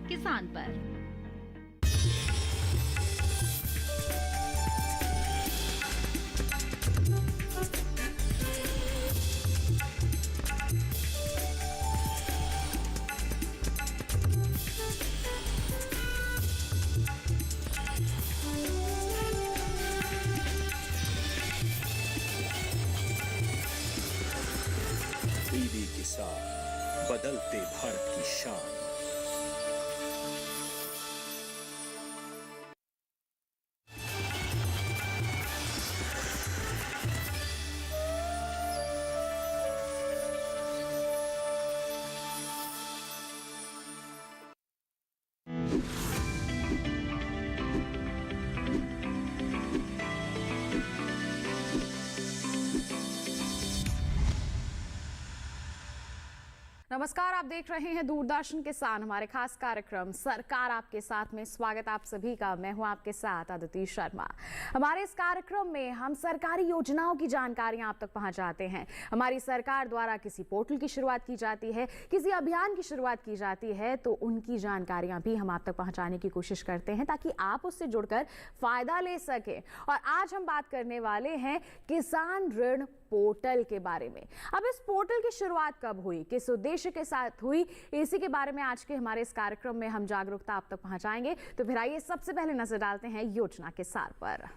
किसान पर। टीवी किसान, बदलते भारत की शान। नमस्कार, आप देख रहे हैं दूरदर्शन किसान, हमारे खास कार्यक्रम सरकार आपके साथ में। स्वागत आप सभी का। मैं हूं आपके साथ अदिति शर्मा। हमारे इस कार्यक्रम में हम सरकारी योजनाओं की जानकारियां आप तक पहुंचाते हैं। हमारी सरकार द्वारा किसी पोर्टल की शुरुआत की जाती है, किसी अभियान की शुरुआत की जाती है, तो उनकी जानकारियां भी हम आप तक पहुंचाने की कोशिश करते हैं ताकि आप उससे जुड़कर फायदा ले सकें। और आज हम बात करने वाले हैं किसान ऋण पोर्टल के बारे में। अब इस पोर्टल की शुरुआत कब हुई, किस उद्देश्य के साथ हुई, इसी के बारे में आज के हमारे इस कार्यक्रम में हम जागरूकता आप तक पहुंचाएंगे। तो फिर आइए सबसे पहले नजर डालते हैं योजना के सार पर।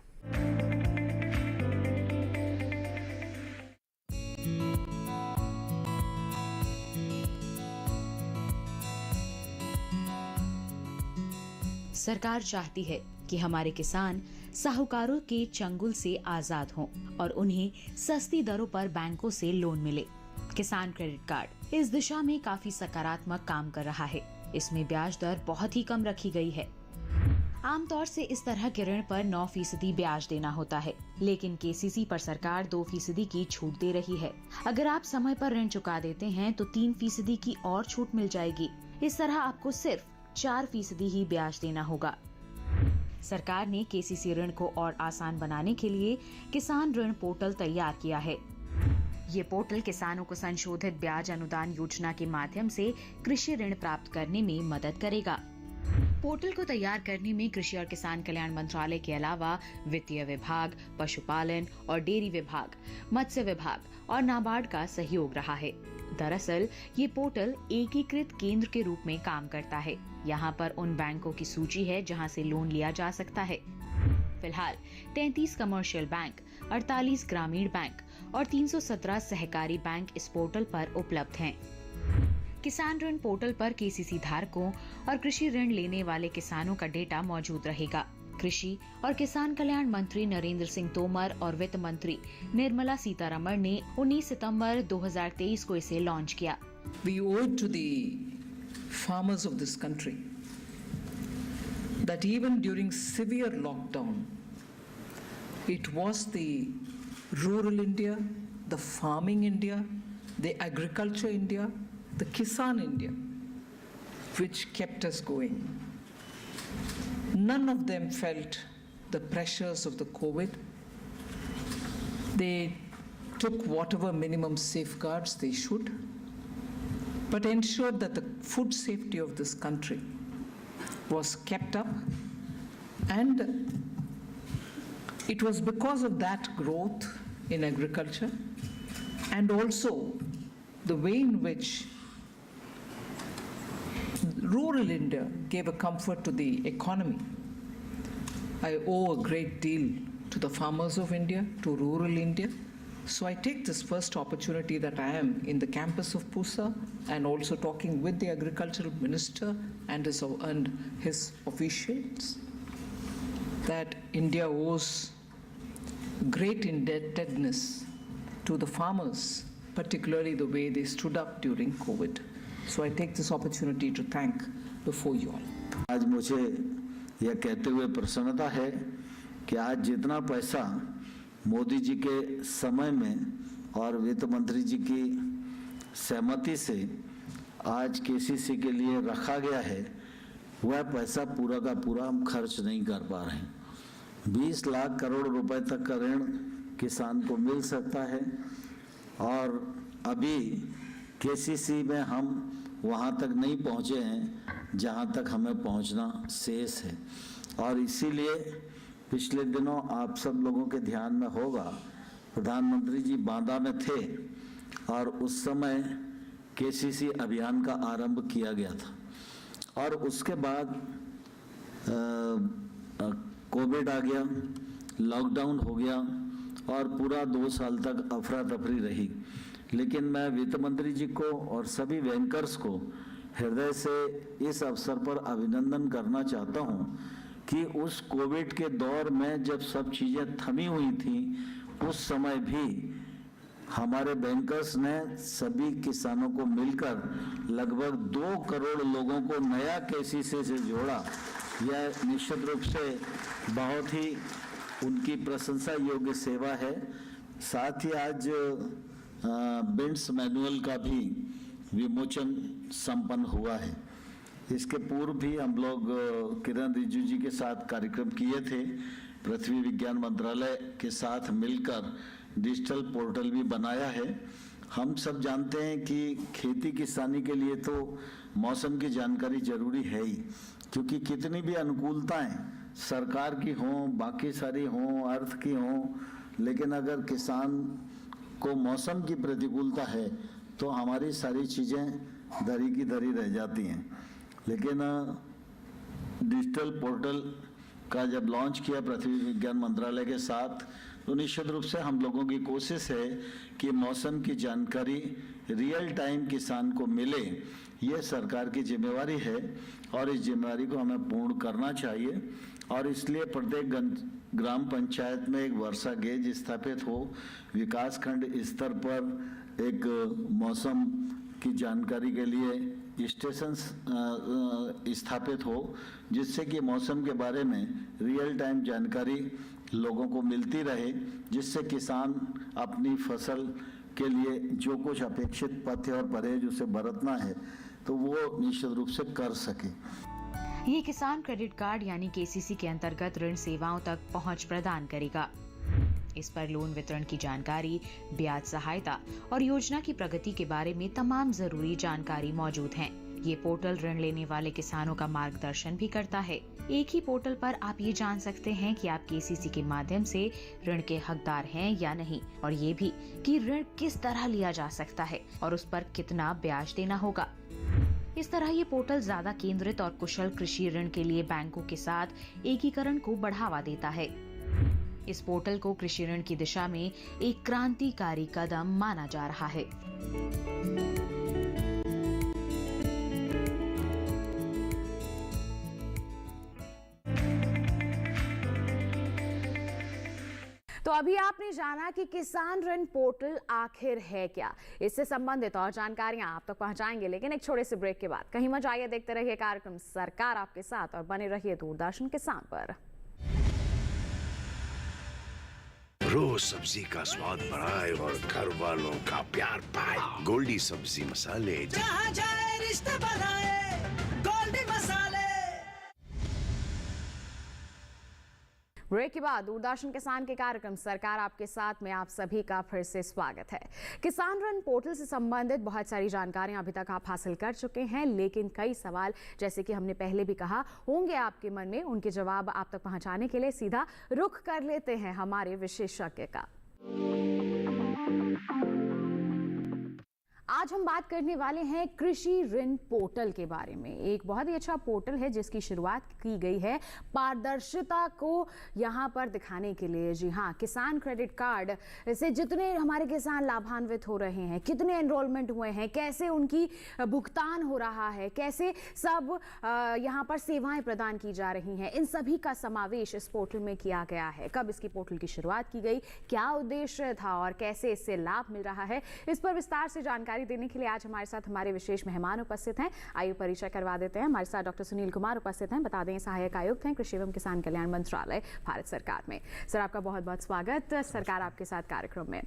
सरकार चाहती है कि हमारे किसान साहूकारों के चंगुल से आजाद हों और उन्हें सस्ती दरों पर बैंकों से लोन मिले। किसान क्रेडिट कार्ड इस दिशा में काफी सकारात्मक काम कर रहा है। इसमें ब्याज दर बहुत ही कम रखी गई है। आमतौर से इस तरह के ऋण पर 9% ब्याज देना होता है, लेकिन केसीसी पर सरकार 2% की छूट दे रही है। अगर आप समय पर ऋण चुका देते हैं तो 3% की और छूट मिल जाएगी। इस तरह आपको सिर्फ 4% ही ब्याज देना होगा। सरकार ने केसीसी ऋण को और आसान बनाने के लिए किसान ऋण पोर्टल तैयार किया है। ये पोर्टल किसानों को संशोधित ब्याज अनुदान योजना के माध्यम से कृषि ऋण प्राप्त करने में मदद करेगा। पोर्टल को तैयार करने में कृषि और किसान कल्याण मंत्रालय के अलावा वित्तीय विभाग, पशुपालन और डेयरी विभाग, मत्स्य विभाग और नाबार्ड का सहयोग रहा है। दरअसल ये पोर्टल एकीकृत केंद्र के रूप में काम करता है। यहाँ पर उन बैंकों की सूची है जहाँ से लोन लिया जा सकता है। फिलहाल 33 कमर्शियल बैंक, 48 ग्रामीण बैंक और 317 सहकारी बैंक इस पोर्टल पर उपलब्ध हैं। किसान ऋण पोर्टल पर केसीसी धारकों और कृषि ऋण लेने वाले किसानों का डेटा मौजूद रहेगा। कृषि और किसान कल्याण मंत्री नरेंद्र सिंह तोमर और वित्त मंत्री निर्मला सीतारमण ने 19 सितंबर 2023 को इसे लॉन्च किया। We owe it to the farmers of this country that even during severe lockdown, it was the rural India, the farming India, the agriculture India, the Kisan India, which kept us going. None of them felt the pressures of the COVID. They took whatever minimum safeguards they should, but ensured that the food safety of this country was kept up. And it was because of that growth in agriculture and also the way in which rural India gave a comfort to the economy. I owe a great deal to the farmers of India, to rural India. So I take this first opportunity that I am in the campus of Pusa and also talking with the agricultural minister and his officials that India owes great indebtedness to the farmers, particularly the way they stood up during COVID. So I take this opportunity to thank before you all. आज मुझे यह कहते हुए प्रसन्नता है कि आज जितना पैसा मोदी जी के समय में और वित्त मंत्री जी की सहमति से आज केसीसी के लिए रखा गया है, वह पैसा पूरा का पूरा हम खर्च नहीं कर पा रहे हैं। 20 लाख करोड़ रुपए तक का ऋण किसान को मिल सकता है और अभी केसीसी में हम वहाँ तक नहीं पहुँचे हैं जहां तक हमें पहुंचना शेष है। और इसीलिए पिछले दिनों आप सब लोगों के ध्यान में होगा, प्रधानमंत्री जी बांदा में थे और उस समय केसीसी अभियान का आरंभ किया गया था। और उसके बाद कोविड आ गया, लॉकडाउन हो गया और पूरा 2 साल तक अफरा तफरी रही। लेकिन मैं वित्त मंत्री जी को और सभी बैंकर्स को हृदय से इस अवसर पर अभिनंदन करना चाहता हूं कि उस कोविड के दौर में जब सब चीज़ें थमी हुई थी, उस समय भी हमारे बैंकर्स ने सभी किसानों को मिलकर लगभग 2 करोड़ लोगों को नया केसीसी से जोड़ा। यह निश्चित रूप से बहुत ही उनकी प्रशंसा योग्य सेवा है। साथ ही आज बिन्स मैनुअल का भी विमोचन संपन्न हुआ है। इसके पूर्व भी हम लोग किरण रिजिजू जी के साथ कार्यक्रम किए थे। पृथ्वी विज्ञान मंत्रालय के साथ मिलकर डिजिटल पोर्टल भी बनाया है। हम सब जानते हैं कि खेती किसानी के लिए तो मौसम की जानकारी जरूरी है ही, क्योंकि कितनी भी अनुकूलताएं सरकार की हों, बाकी सारी हों, अर्थ की हों, लेकिन अगर किसान को मौसम की प्रतिकूलता है तो हमारी सारी चीज़ें धरी की धरी रह जाती हैं। लेकिन डिजिटल पोर्टल का जब लॉन्च किया पृथ्वी विज्ञान मंत्रालय के साथ, तो निश्चित रूप से हम लोगों की कोशिश है कि मौसम की जानकारी रियल टाइम किसान को मिले। ये सरकार की जिम्मेवारी है और इस जिम्मेवारी को हमें पूर्ण करना चाहिए। और इसलिए प्रत्येक ग्राम पंचायत में एक वर्षा गेज स्थापित हो, विकास खंड स्तर पर एक मौसम की जानकारी के लिए स्टेशन स्थापित हो, जिससे कि मौसम के बारे में रियल टाइम जानकारी लोगों को मिलती रहे, जिससे किसान अपनी फसल के लिए जो कुछ अपेक्षित पथ्य और परहेज उसे बरतना है तो वो निश्चित रूप से कर सके। ये किसान क्रेडिट कार्ड यानी केसीसी के अंतर्गत ऋण सेवाओं तक पहुंच प्रदान करेगा। इस पर लोन वितरण की जानकारी, ब्याज सहायता और योजना की प्रगति के बारे में तमाम जरूरी जानकारी मौजूद है। ये पोर्टल ऋण लेने वाले किसानों का मार्गदर्शन भी करता है। एक ही पोर्टल पर आप ये जान सकते हैं कि आप केसीसी के माध्यम से ऋण के हकदार हैं या नहीं, और ये भी कि ऋण किस तरह लिया जा सकता है और उस पर कितना ब्याज देना होगा। इस तरह ये पोर्टल ज्यादा केंद्रित और कुशल कृषि ऋण के लिए बैंकों के साथ एकीकरण को बढ़ावा देता है। इस पोर्टल को कृषि ऋण की दिशा में एक क्रांतिकारी कदम माना जा रहा है। तो अभी आपने जाना कि किसान ऋण पोर्टल आखिर है क्या। इससे संबंधित और जानकारियां आप तक पहुंचाएंगे, लेकिन एक छोटे से ब्रेक के बाद। कहीं मत जाइए, देखते रहिए कार्यक्रम सरकार आपके साथ और बने रहिए दूरदर्शन किसान पर। रोज सब्जी का स्वाद बढ़ाए और घर वालों का प्यार पाए। गोल्डी सब्जी मसाले, जहाँ जाए रिश्ते बनाए, गोल्डी मसाले। ब्रेक के बाद दूरदर्शन किसान के कार्यक्रम सरकार आपके साथ में आप सभी का फिर से स्वागत है। किसान ऋण पोर्टल से संबंधित बहुत सारी जानकारियां अभी तक आप हासिल कर चुके हैं, लेकिन कई सवाल, जैसे कि हमने पहले भी कहा, होंगे आपके मन में। उनके जवाब आप तक पहुंचाने के लिए सीधा रुख कर लेते हैं हमारे विशेषज्ञ का। आज हम बात करने वाले हैं कृषि ऋण पोर्टल के बारे में। एक बहुत ही अच्छा पोर्टल है जिसकी शुरुआत की गई है पारदर्शिता को यहाँ पर दिखाने के लिए। जी हाँ, किसान क्रेडिट कार्ड से जितने हमारे किसान लाभान्वित हो रहे हैं, कितने एनरोलमेंट हुए हैं, कैसे उनकी भुगतान हो रहा है, कैसे सब यहाँ पर सेवाएं प्रदान की जा रही हैं, इन सभी का समावेश इस पोर्टल में किया गया है। कब इसकी पोर्टल की शुरुआत की गई, क्या उद्देश्य था और कैसे इससे लाभ मिल रहा है, इस पर विस्तार से जानकारी देने के लिए आज हमारे साथ हमारे विशेष मेहमान उपस्थित हैं। आयु परिचय करवा देते हैं। हमारे साथ डॉक्टर सुनील कुमार उपस्थित हैं। बता दें, सहायक आयुक्त हैं कृषि एवं किसान कल्याण मंत्रालय भारत सरकार में। सर, आपका बहुत बहुत स्वागत सरकार आपके साथ कार्यक्रम में।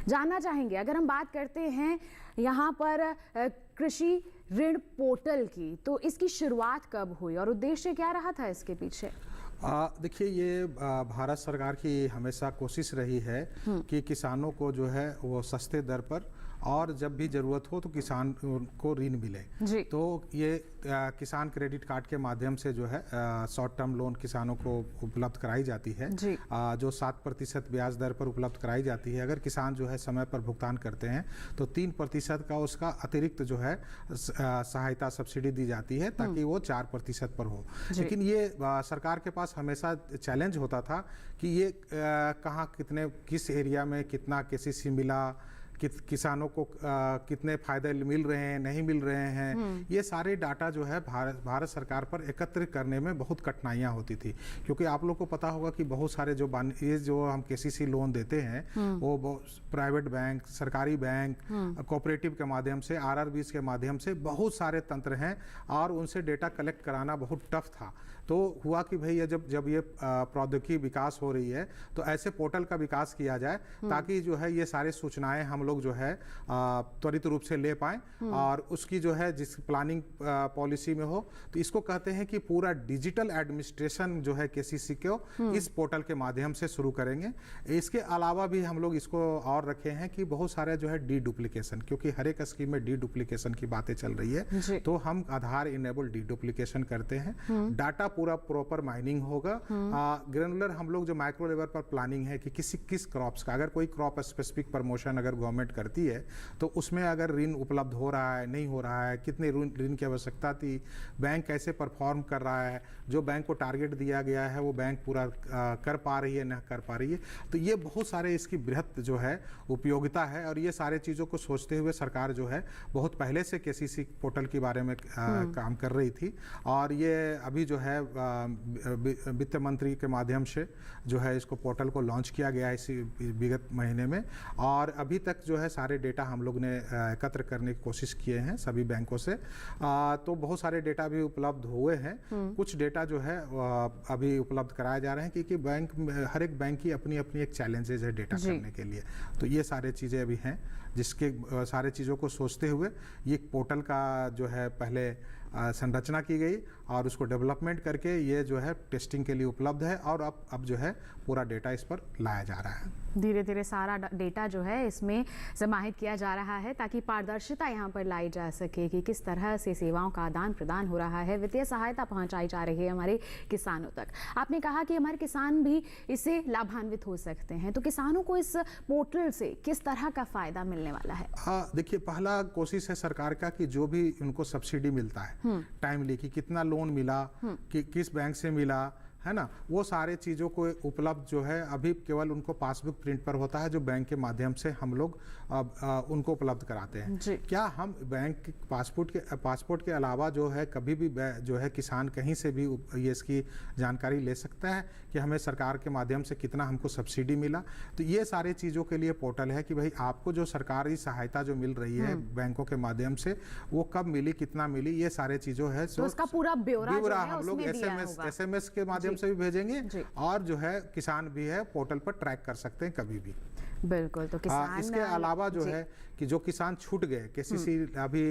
जानना चाहेंगे, अगर हम बात करते हैं यहाँ पर कृषि ऋण पोर्टल की, तो इसकी शुरुआत कब हुई और उद्देश्य क्या रहा था इसके पीछे? देखिए, ये भारत सरकार की हमेशा कोशिश रही है कि किसानों को जो है वो सस्ते दर पर और जब भी ज़रूरत हो तो किसान को ऋण मिले। जी। तो ये किसान क्रेडिट कार्ड के माध्यम से जो है शॉर्ट टर्म लोन किसानों को उपलब्ध कराई जाती है, जी। जो 7% ब्याज दर पर उपलब्ध कराई जाती है। अगर किसान जो है समय पर भुगतान करते हैं तो 3% का उसका अतिरिक्त जो है सहायता सब्सिडी दी जाती है, ताकि वो 4% पर हो। लेकिन ये सरकार के पास हमेशा चैलेंज होता था कि ये कहाँ कितने किस एरिया में कितना केसीसी मिला, किसानों को कितने फायदे मिल रहे हैं, नहीं मिल रहे हैं, ये सारे डाटा जो है भारत सरकार पर एकत्र करने में बहुत कठिनाइयाँ होती थी। क्योंकि आप लोग को पता होगा कि बहुत सारे ये जो हम केसीसी लोन देते हैं वो प्राइवेट बैंक, सरकारी बैंक, कोऑपरेटिव के माध्यम से, आरआरबीज के माध्यम से बहुत सारे तंत्र हैं और उनसे डेटा कलेक्ट कराना बहुत टफ था। तो हुआ कि भाई जब ये प्रौद्योगिकी विकास हो रही है तो ऐसे पोर्टल का विकास किया जाए ताकि जो है ये सारे सूचनाएं हम लोग जो है त्वरित रूप से ले पाएं और उसकी जो है जिस प्लानिंग पॉलिसी में हो, तो इसको कहते हैं कि पूरा डिजिटल एडमिनिस्ट्रेशन जो है केसीसी को इस पोर्टल के माध्यम से शुरू करेंगे। इसके अलावा भी हम लोग इसको और रखे हैं कि बहुत सारे जो है डी डुप्लीकेशन, क्योंकि हर एक स्कीम में डी डुप्लीकेशन की बातें चल रही है, तो हम आधार इनेबल डी डुप्लीकेशन करते हैं। डाटा पूरा प्रॉपर माइनिंग होगा। ग्रेनुलर हम लोग जो माइक्रो लेवल पर प्लानिंग है कि किस क्रॉप्स का, अगर कोई क्रॉप स्पेसिफिक प्रमोशन अगर गवर्नमेंट करती है तो उसमें अगर ऋण उपलब्ध हो रहा है, नहीं हो रहा है, कितने ऋण की आवश्यकता थी, बैंक कैसे परफॉर्म कर रहा है, जो बैंक को टारगेट दिया गया है वो बैंक पूरा कर पा रही है, न कर पा रही है। तो ये बहुत सारे इसकी बृहत जो है उपयोगिता है और ये सारे चीज़ों को सोचते हुए सरकार जो है बहुत पहले से केसीसी पोर्टल के बारे में काम कर रही थी। और ये अभी जो है वित्त मंत्री के माध्यम से जो है इसको पोर्टल को लॉन्च किया गया है इसी विगत महीने में, और अभी तक जो है सारे डेटा हम लोग ने एकत्र करने की कोशिश किए हैं सभी बैंकों से। तो बहुत सारे डेटा भी उपलब्ध हुए हैं। कुछ डेटा जो है अभी उपलब्ध कराए जा रहे हैं, क्योंकि हर एक बैंक की अपनी अपनी एक चैलेंजेज है डेटा करने के लिए। तो ये सारे चीज़ें अभी हैं जिसके सारे चीज़ों को सोचते हुए ये पोर्टल का जो है पहले संरचना की गई और उसको डेवलपमेंट करके ये जो है टेस्टिंग के लिए उपलब्ध है और अब जो है पूरा डेटा इस पर लाया जा रहा है। धीरे धीरे सारा डेटा जो है इसमें समाहित किया जा रहा है ताकि पारदर्शिता यहाँ पर लाई जा सके कि किस तरह से सेवाओं का आदान प्रदान हो रहा है, वित्तीय सहायता पहुँचाई जा रही है हमारे किसानों तक। आपने कहा कि हमारे किसान भी इससे लाभान्वित हो सकते हैं, तो किसानों को इस पोर्टल से किस तरह का फायदा मिलने वाला है? देखिए, पहला कोशिश है सरकार का कि जो भी उनको सब्सिडी मिलता है टाइमली, कि कितना लोन मिला, कि किस बैंक से मिला, है ना, वो सारे चीज़ों को उपलब्ध जो है अभी केवल उनको पासबुक प्रिंट पर होता है जो बैंक के माध्यम से हम लोग उनको उपलब्ध कराते हैं। क्या हम बैंक पासपोर्ट के अलावा जो है कभी भी जो है किसान कहीं से भी ये इसकी जानकारी ले सकता है कि हमें सरकार के माध्यम से कितना हमको सब्सिडी मिला? तो ये सारे चीज़ों के लिए पोर्टल है कि भाई आपको जो सरकारी सहायता जो मिल रही है बैंकों के माध्यम से वो कब मिली, कितना मिली, ये सारे चीज़ों है। तो उसका पूरा ब्यौरा हम लोग SMS के माध्यम से भी भेजेंगे और जो है किसान भी है पोर्टल पर ट्रैक कर सकते हैं कभी भी। बिल्कुल। तो किसान इसके अलावा जो है कि जो किसान छूट गए, केसीसी अभी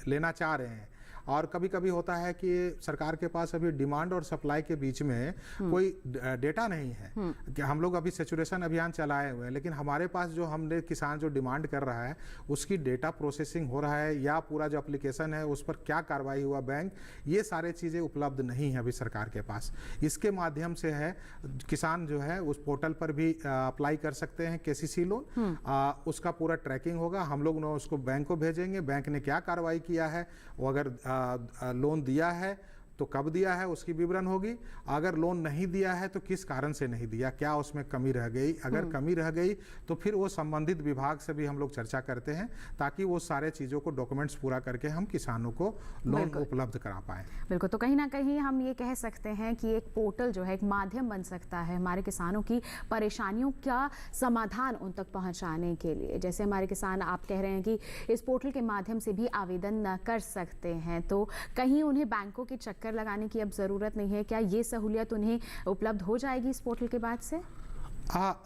लेना चाह रहे हैं, और कभी कभी होता है कि सरकार के पास अभी डिमांड और सप्लाई के बीच में कोई डेटा नहीं है कि हम लोग अभी सैचुरेशन अभियान चलाए हुए हैं, लेकिन हमारे पास जो हमने किसान जो डिमांड कर रहा है उसकी डेटा प्रोसेसिंग हो रहा है या पूरा जो एप्लीकेशन है उस पर क्या कार्रवाई हुआ बैंक, ये सारे चीज़ें उपलब्ध नहीं है अभी सरकार के पास। इसके माध्यम से है किसान जो है उस पोर्टल पर भी अप्लाई कर सकते हैं केसीसी लोन, उसका पूरा ट्रैकिंग होगा, हम लोग उसको बैंक को भेजेंगे, बैंक ने क्या कार्रवाई किया है, वो अगर लोन दिया है तो कब दिया है उसकी विवरण होगी, अगर लोन नहीं दिया है तो किस कारण से नहीं दिया, क्या उसमें कमी रह गई, अगर कमी रह गई तो फिर वो संबंधित विभाग से भी हम लोग चर्चा करते हैं ताकि वो सारे चीज़ों को डॉक्यूमेंट्स पूरा करके हम किसानों को लोन उपलब्ध करा पाएँ। बिल्कुल। तो कहीं ना कहीं हम ये कह सकते हैं कि एक पोर्टल जो है एक माध्यम बन सकता है हमारे किसानों की परेशानियों का समाधान उन तक पहुँचाने के लिए। जैसे हमारे किसान, आप कह रहे हैं कि इस पोर्टल के माध्यम से भी आवेदन कर सकते हैं, तो कहीं उन्हें बैंकों के चक्कर लगाने की अब ज़रूरत नहीं है। क्या ये सहूलियत उन्हें उपलब्ध हो जाएगी इस पोर्टल के बाद से?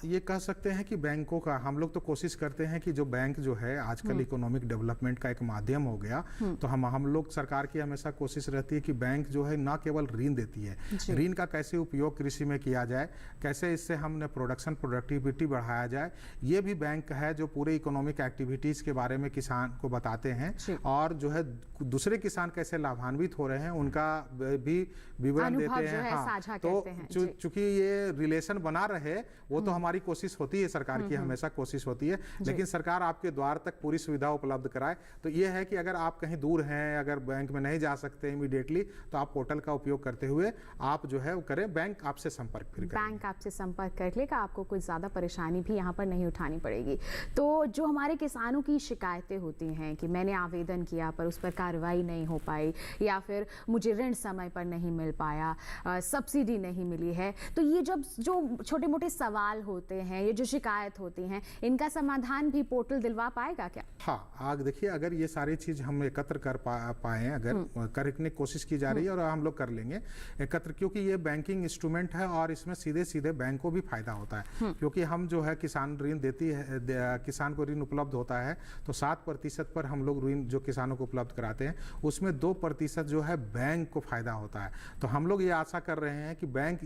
ये कह सकते हैं कि बैंकों का हम लोग तो कोशिश करते हैं कि जो बैंक जो है आजकल इकोनॉमिक डेवलपमेंट का एक माध्यम हो गया, तो हम लोग सरकार की हमेशा कोशिश रहती है कि बैंक जो है ना केवल ऋण देती है, ऋण का कैसे उपयोग कृषि में किया जाए, कैसे इससे हमने प्रोडक्टिविटी बढ़ाया जाए, ये भी बैंक है जो पूरे इकोनॉमिक एक्टिविटीज के बारे में किसान को बताते हैं, और जो है दूसरे किसान कैसे लाभान्वित हो रहे हैं उनका भी विवरण देते हैं। हाँ, तो चूंकि ये रिलेशन बना रहे वो तो हमारी कोशिश होती है, सरकार की हमेशा कोशिश होती है, लेकिन सरकार आपके द्वार तक पूरी सुविधा उपलब्ध कराए। तो ये है कि अगर आप कहीं दूर हैं, अगर बैंक में नहीं जा सकते इमीडिएटली, तो आप पोर्टल का उपयोग करते हुए आप जो है वो करें, बैंक आपसे संपर्क फिर करें। बैंक आपसे संपर्क कर लेगा, आपको कोई ज़्यादा परेशानी भी यहाँ पर नहीं उठानी पड़ेगी। तो जो हमारे किसानों की शिकायतें होती हैं कि मैंने आवेदन किया पर उस पर कार्रवाई नहीं हो पाई, या फिर मुझे ऋण समय पर नहीं मिल पाया, सब्सिडी नहीं मिली है, तो ये जब जो छोटे मोटे सवाल होते हैं, ये जो शिकायत होती हैं, इनका समाधान भी पोर्टल दिलवा पाएगा क्या? हाँ, आगे देखिए, अगर ये सारी चीज हम एकत्र कर पाए, अगर करने की कोशिश की जा रही है और हम लोग कर लेंगे एकत्र, क्योंकि ये बैंकिंग इंस्ट्रूमेंट है और इसमें सीधे सीधे बैंक को भी फायदा होता है, क्योंकि हम जो है किसान ऋण देती है, किसान को ऋण उपलब्ध होता है तो 7% पर हम लोग ऋण जो किसानों को उपलब्ध कराते हैं उसमें 2% जो है बैंक को फायदा होता है। तो हम लोग ये आशा कर रहे हैं कि बैंक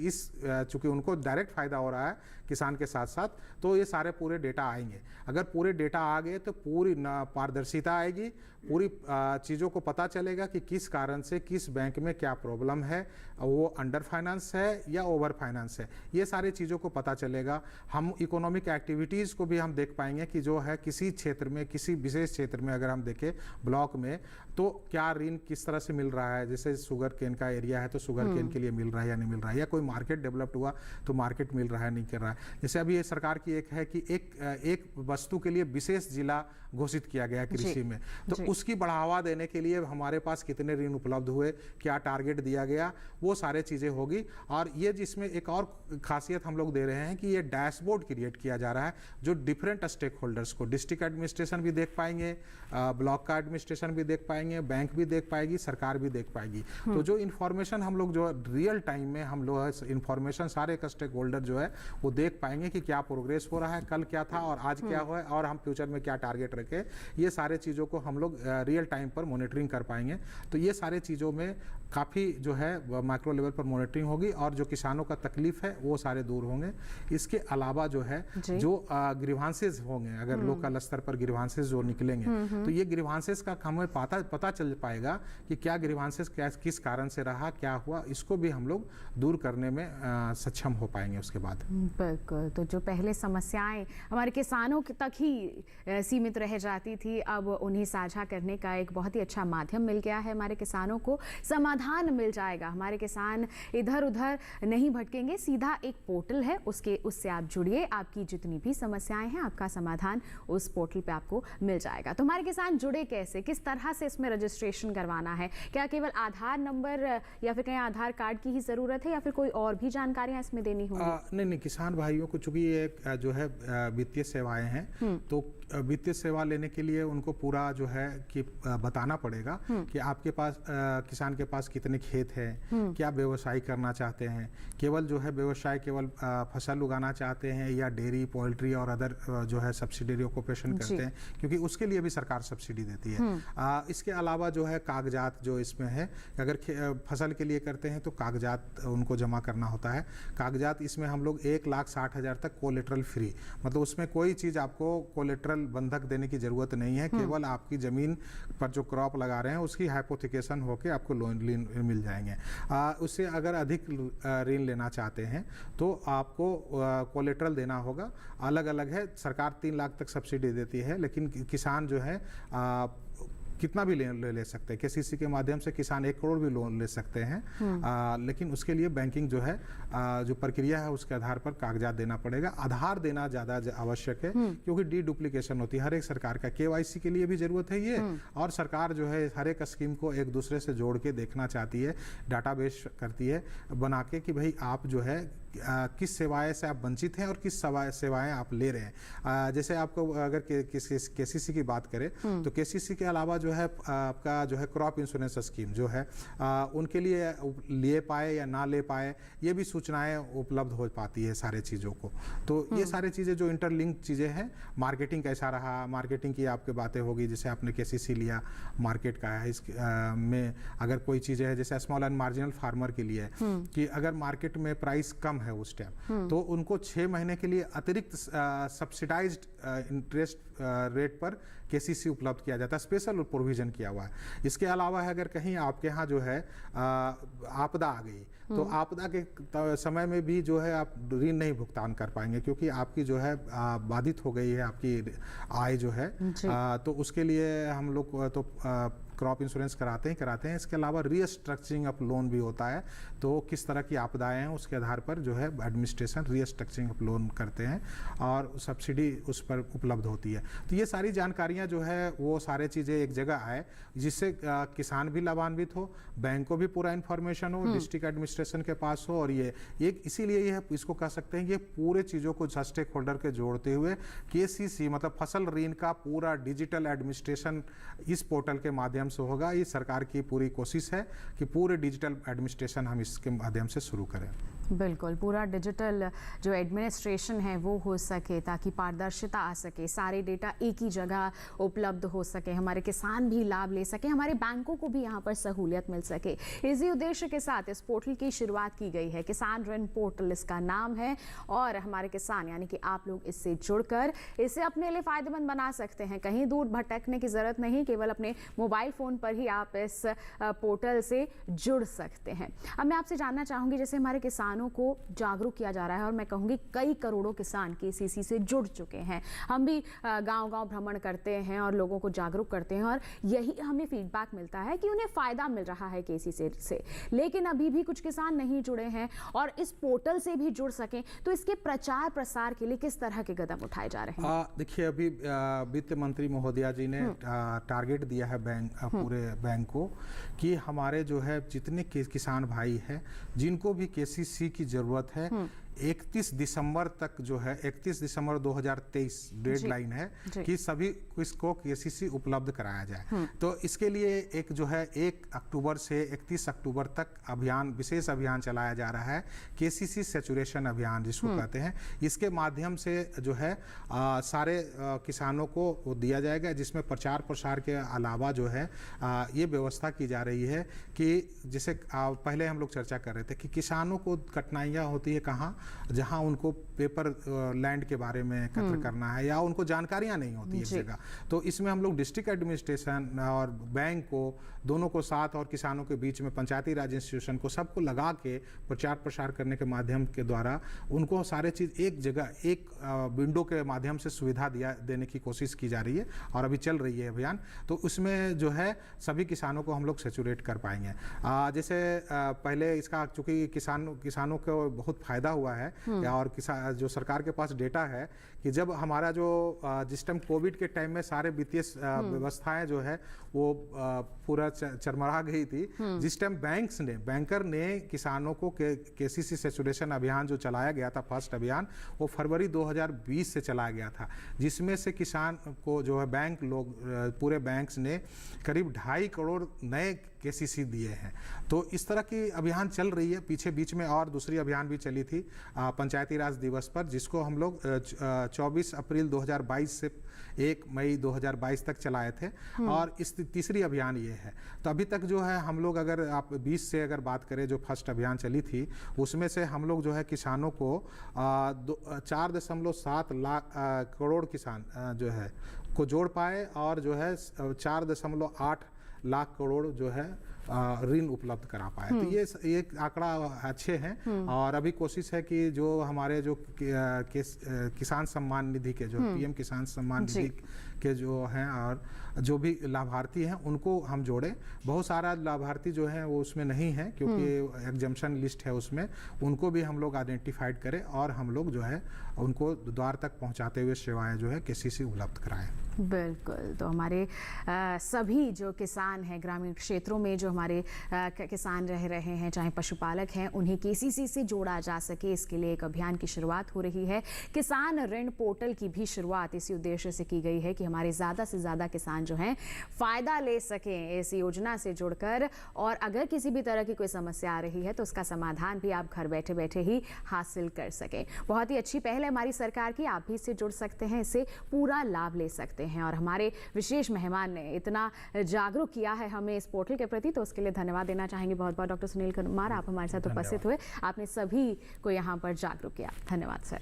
चूंकि उनको डायरेक्ट फायदा हो रहा है किसान के साथ साथ, तो ये सारे पूरे डेटा आएंगे। अगर पूरे डेटा आ गए तो पूरी पारदर्शिता आएगी, पूरी चीज़ों को पता चलेगा कि किस कारण से किस बैंक में क्या प्रॉब्लम है, वो अंडर फाइनेंस है या ओवर फाइनेंस है, ये सारी चीज़ों को पता चलेगा। हम इकोनॉमिक एक्टिविटीज़ को भी हम देख पाएंगे कि जो है किसी क्षेत्र में, किसी विशेष क्षेत्र में अगर हम देखें ब्लॉक में, तो क्या ऋण किस तरह से मिल रहा है। जैसे शुगर केन का एरिया है तो शुगर केन के लिए मिल रहा है या नहीं मिल रहा है, या कोई मार्केट डेवलप्ड हुआ तो मार्केट मिल रहा है नहीं कर रहा है। जैसे अभी ये सरकार की एक है कि एक वस्तु के लिए विशेष जिला घोषित किया गया कृषि में, तो उसकी बढ़ावा देने के लिए हमारे पास कितने ऋण उपलब्ध हुए, क्या टारगेट दिया गया, वो सारे चीज़ें होगी। और ये जिसमें एक और खासियत हम लोग दे रहे हैं कि ये डैशबोर्ड क्रिएट किया जा रहा है जो डिफरेंट स्टेक होल्डर्स को, डिस्ट्रिक्ट एडमिनिस्ट्रेशन भी देख पाएंगे, ब्लॉक का एडमिनिस्ट्रेशन भी देख पाएंगे, बैंक भी देख पाएगी, सरकार भी देख पाएगी। तो जो इन्फॉर्मेशन हम लोग जो रियल टाइम में हम लोग इन्फॉर्मेशन सारे का स्टेक होल्डर जो है वो देख पाएंगे कि क्या प्रोग्रेस हो रहा है, कल क्या था और आज क्या हुआ है, और हम फ्यूचर में क्या टारगेट रखें। ये सारे चीज़ों को हम लोग रियल टाइम पर मॉनिटरिंग कर पाएंगे। तो ये सारे चीज़ों में काफ़ी जो है माइक्रो लेवल पर मॉनिटरिंग होगी और जो किसानों का तकलीफ है वो सारे दूर होंगे। इसके अलावा जो है जो ग्रीवांसेस होंगे, अगर लोकल स्तर पर ग्रीवांसेस जो निकलेंगे तो ये ग्रीवांसेस का हमें पता चल पाएगा कि क्या ग्रीवांसेस किस कारण से रहा, क्या हुआ, इसको भी हम लोग दूर करने में सक्षम हो पाएंगे उसके बाद। बिल्कुल। तो जो पहले समस्याएं हमारे किसानों तक ही सीमित रह जाती थी, अब उन्हें साझा करने का एक बहुत ही अच्छा माध्यम मिल गया है। हमारे किसानों को समाधान मिल जाएगा, हमारे किसान इधर उधर नहीं भटकेंगे, सीधा एक पोर्टल है उससे आप जुड़िए, आपकी जितनी भी समस्याएं हैं आपका समाधान उस पोर्टल पे आपको मिल जाएगा। तो हमारे किसान जुड़े कैसे, किस तरह से इसमें रजिस्ट्रेशन करवाना है, क्या केवल आधार नंबर या फिर कहीं आधार कार्ड की ही जरूरत है या फिर कोई और भी जानकारियां इसमें देनी होंगी? नहीं, किसान भाइयों को चूंकि ये जो है वित्तीय सेवाएं हैं, तो वित्तीय सेवा लेने के लिए उनको पूरा जो है कि बताना पड़ेगा कि आपके पास किसान के पास कितने खेत हैं, क्या व्यवसाय करना चाहते हैं, केवल जो है व्यवसाय केवल फसल उगाना चाहते हैं या डेयरी, पोल्ट्री और अदर जो है सब्सिडरी ऑक्यूपेशन करते हैं, क्योंकि उसके लिए भी सरकार सब्सिडी देती है। इसके अलावा जो है कागजात जो इसमें है, अगर फसल के लिए करते हैं तो कागजात उनको जमा करना होता है। कागजात इसमें हम लोग 1,60,000 तक कोलेटरल फ्री, मतलब उसमें कोई चीज़ आपको कोलेटरल बंधक देने की जरूरत नहीं है, केवल आपकी जमीन पर जो क्रॉप लगा रहे हैं उसकी हाइपोथिकेशन होके आपको लोन मिल जाएंगे। उससे अगर अधिक ऋण लेना चाहते हैं तो आपको कोलेटरल देना होगा, अलग अलग है। सरकार 3 लाख तक सब्सिडी देती है, लेकिन किसान जो है कितना भी ले सकते हैं। केसीसी के माध्यम से किसान 1 करोड़ भी लोन ले सकते हैं, लेकिन उसके लिए बैंकिंग जो है जो प्रक्रिया है उसके आधार पर कागजात देना पड़ेगा। आधार देना ज़्यादा आवश्यक है क्योंकि डी डुप्लीकेशन होती है हर एक सरकार का। KYC के लिए भी जरूरत है ये, और सरकार जो है हर एक स्कीम को एक दूसरे से जोड़ के देखना चाहती है, डाटाबेस करती है बना के कि भाई आप जो है किस सेवाएं से आप वंचित हैं और किस सेवाएं आप ले रहे हैं। जैसे आपको अगर केसीसी की बात करें तो केसीसी के अलावा जो है आपका जो है क्रॉप इंश्योरेंस स्कीम जो है उनके लिए ले पाए या ना ले पाए ये भी सूचनाएं उपलब्ध हो पाती है सारे चीज़ों को। तो ये सारी चीज़ें जो इंटरलिंक चीज़ें हैं, मार्केटिंग कैसा रहा, मार्केटिंग की आपके बातें होगी, जैसे आपने केसीसी लिया मार्केट का है, इस में अगर कोई चीज़ें है जैसे स्मॉल एंड मार्जिनल फार्मर के लिए कि अगर मार्केट में प्राइस कम है उस टाइम तो उनको 6 महीने के लिए अतिरिक्त सब्सिडाइज्ड इंटरेस्ट रेट पर केसीसी उपलब्ध किया जाता है, स्पेशल प्रोविजन किया हुआ है। इसके अलावा है अगर कहीं आपके यहाँ जो है आपदा आ गई तो आपदा के समय में भी जो है आप ऋण नहीं भुगतान कर पाएंगे क्योंकि आपकी जो है बाधित हो गई है आपकी आय जो है, तो उसके लिए हम लोग तो क्रॉप इंश्योरेंस कराते हैं। इसके अलावा रीस्ट्रक्चरिंग ऑफ लोन भी होता है, तो किस तरह की आपदाएं हैं उसके आधार पर जो है एडमिनिस्ट्रेशन रीस्ट्रक्चरिंग ऑफ लोन करते हैं और सब्सिडी उस पर उपलब्ध होती है। तो ये सारी जानकारियां जो है वो सारे चीज़ें एक जगह आए जिससे किसान भी लाभान्वित हो, बैंक को भी पूरा इन्फॉर्मेशन हो, डिस्ट्रिक्ट एडमिनिस्ट्रेशन के पास हो, और ये एक इसीलिए ये इसको कह सकते हैं ये पूरे चीज़ों को स्टेक होल्डर के जोड़ते हुए केसीसी मतलब फसल ऋण का पूरा डिजिटल एडमिनिस्ट्रेशन इस पोर्टल के माध्यम से होगा। ये सरकार की पूरी कोशिश है कि पूरे डिजिटल एडमिनिस्ट्रेशन हम इसके माध्यम से शुरू करें। बिल्कुल, पूरा डिजिटल जो एडमिनिस्ट्रेशन है वो हो सके ताकि पारदर्शिता आ सके, सारे डेटा एक ही जगह उपलब्ध हो सके, हमारे किसान भी लाभ ले सके, हमारे बैंकों को भी यहाँ पर सहूलियत मिल सके। इसी उद्देश्य के साथ इस पोर्टल की शुरुआत की गई है। किसान ऋण पोर्टल इसका नाम है और हमारे किसान यानी कि आप लोग इससे जुड़कर इसे अपने लिए फ़ायदेमंद बना सकते हैं। कहीं दूर भटकने की ज़रूरत नहीं, केवल अपने मोबाइल फ़ोन पर ही आप इस पोर्टल से जुड़ सकते हैं। अब मैं आपसे जानना चाहूँगी, जैसे हमारे किसानों को जागरूक किया जा रहा है और मैं कहूँगी कई करोड़ों किसान केसीसी से जुड़ चुके हैं, हम भी गांव-गांव भ्रमण करते हैं और लोगों को जागरूक करते हैं और यही हमें फीडबैक मिलता है कि उन्हें फ़ायदा मिल रहा है केसीसी से। लेकिन अभी भी कुछ किसान नहीं जुड़े हैं और इस पोर्टल से भी जुड़ सकें, तो इसके प्रचार प्रसार के लिए किस तरह के कदम उठाए जा रहे हैं? देखिए, अभी वित्त मंत्री महोदया जी ने टारगेट दिया है पूरे बैंक को कि हमारे जो है जितने किसान भाई हैं जिनको भी केसीसी की जरूरत है 31 दिसंबर तक जो है 31 दिसंबर 2023 डेडलाइन है कि सभी इसको केसीसी उपलब्ध कराया जाए। तो इसके लिए एक जो है 1 अक्टूबर से 31 अक्टूबर तक अभियान, विशेष अभियान चलाया जा रहा है, केसीसी सैचुरेशन अभियान जिसको कहते हैं। इसके माध्यम से जो है सारे किसानों को दिया जाएगा, जिसमें प्रचार प्रसार के अलावा जो है ये व्यवस्था की जा रही है कि जैसे पहले हम लोग चर्चा कर रहे थे कि किसानों को कठिनाइयाँ होती है कहाँ, जहां उनको पेपर लैंड के बारे में एकत्र करना है या उनको जानकारियां नहीं होती इस जगह। तो इसमें हम लोग डिस्ट्रिक्ट एडमिनिस्ट्रेशन और बैंक को दोनों को साथ और किसानों के बीच में पंचायती राज इंस्टीट्यूशन को सबको लगा के प्रचार प्रसार करने के माध्यम के द्वारा उनको सारे चीज़ एक जगह एक विंडो के माध्यम से सुविधा देने की कोशिश की जा रही है और अभी चल रही है अभियान। तो उसमें जो है सभी किसानों को हम लोग सैचुरेट कर पाएंगे। जैसे पहले इसका चूँकि किसानों को बहुत फायदा हुआ है और जो सरकार के पास डेटा है कि जब हमारा जो जिस टाइम कोविड के टाइम में सारे वित्तीय व्यवस्थाएं जो है वो पूरा चरमरा गई थी, जिस टाइम बैंकर ने किसानों को केसीसी सैचुरेशन अभियान जो चलाया गया था, फर्स्ट अभियान, वो फरवरी 2020 से चलाया गया था, जिसमें से किसान को जो है बैंक लोग पूरे बैंक्स ने करीब 2.5 करोड़ नए केसीसी दिए हैं। तो इस तरह की अभियान चल रही है। पीछे बीच में और दूसरी अभियान भी चली थी पंचायती राज दिवस पर, जिसको हम लोग 24 अप्रैल 2022 से 1 मई 2022 तक चलाए थे और इस तीसरी अभियान ये है। तो अभी तक जो है हम लोग अगर आप 20 से अगर बात करें जो फर्स्ट अभियान चली थी उसमें से हम लोग जो है किसानों को 4.7 लाख करोड़ किसान जो है को जोड़ पाए और जो है 4.8 लाख करोड़ जो है ऋण उपलब्ध करा पाए। तो ये आंकड़ा अच्छे हैं और अभी कोशिश है कि जो हमारे जो किसान सम्मान निधि के जो पीएम किसान सम्मान निधि के जो हैं और जो भी लाभार्थी हैं उनको हम जोड़ें। बहुत सारा लाभार्थी जो है वो उसमें नहीं है क्योंकि एग्जम्पशन लिस्ट है उसमें, उनको भी हम लोग आइडेंटिफाइड करें और हम लोग जो है उनको द्वार तक पहुंचाते हुए सेवाएं जो है केसीसी उपलब्ध कराएं। बिल्कुल। तो हमारे सभी जो किसान हैं ग्रामीण क्षेत्रों में जो हमारे किसान रह रहे हैं, चाहे पशुपालक हैं, उन्हें केसीसी से जोड़ा जा सके, इसके लिए एक अभियान की शुरुआत हो रही है। किसान ऋण पोर्टल की भी शुरुआत इसी उद्देश्य से की गई है कि हमारे ज़्यादा से ज़्यादा किसान जो हैं फ़ायदा ले सकें इस योजना से जुड़कर, और अगर किसी भी तरह की कोई समस्या आ रही है तो उसका समाधान भी आप घर बैठे बैठे ही हासिल कर सकें। बहुत ही अच्छी पहल है हमारी सरकार की, आप भी इससे जुड़ सकते हैं, इससे पूरा लाभ ले सकते हैं। और हमारे विशेष मेहमान ने इतना जागरूक किया है हमें इस पोर्टल के प्रति, तो उसके लिए धन्यवाद देना चाहेंगे बहुत बहुत डॉक्टर सुनील कुमार। आप हमारे साथ उपस्थित हुए, आपने सभी को यहाँ पर जागरूक किया। धन्यवाद सर।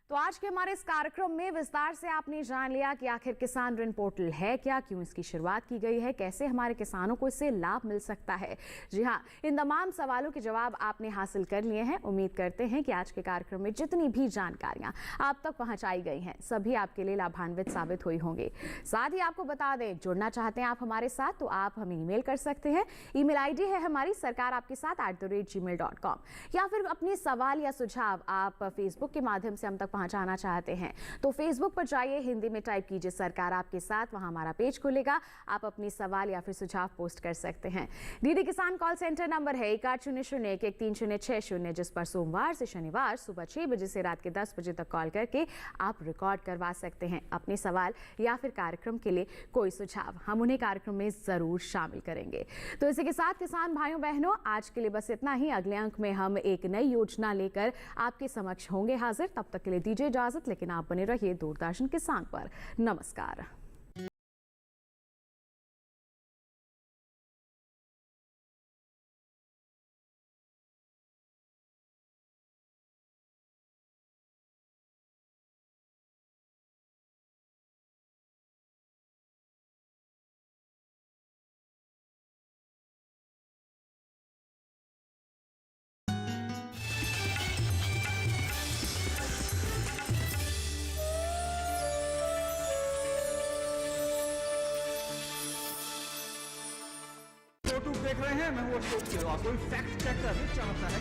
तो आज के हमारे इस कार्यक्रम में विस्तार से आपने जान लिया कि आखिर किसान ऋण पोर्टल है क्या, क्यों इसकी शुरुआत की गई है, कैसे हमारे किसानों को इससे लाभ मिल सकता है। जी हाँ, इन तमाम सवालों के जवाब आपने हासिल कर लिए हैं। उम्मीद करते हैं कि आज के कार्यक्रम में जितनी भी जानकारियां आप तक पहुंचाई गई हैं सभी आपके लिए लाभान्वित साबित हुई होंगी। साथ ही आपको बता दें, जुड़ना चाहते हैं आप हमारे साथ तो आप हमें ईमेल कर सकते हैं। ईमेल आईडी है हमारी sarkaarapke-sath@gmail.com, या फिर अपने सवाल या सुझाव आप फेसबुक के माध्यम से हम तक पहुंचाना चाहते हैं तो फेसबुक पर जाइए, हिंदी में टाइप कीजिए सरकार आपके साथ, वहां हमारा पेज खुलेगा। आप अपने सवाल या फिर सुझाव पोस्ट कर सकते हैं। डीडी किसान कॉल सेंटर नंबर है 1800-113-060, जिस पर सोमवार से शनिवार सुबह 6 बजे से रात के 10 बजे तक कॉल करके आप रिकॉर्ड करवा सकते हैं अपने सवाल या फिर कार्यक्रम के लिए कोई सुझाव। हम उन्हें कार्यक्रम में जरूर शामिल करेंगे। तो इसी के साथ किसान भाइयों बहनों, आज के लिए बस इतना ही। अगले अंक में हम एक नई योजना लेकर आपके समक्ष होंगे हाजिर। तब तक के लिए दीजिए इजाजत, लेकिन आप बने रहिए दूरदर्शन किसान पर। नमस्कार। देख रहे हैं, मैं हूं अशोक सिरवा। कोई फैक्ट चेक करना चाहता है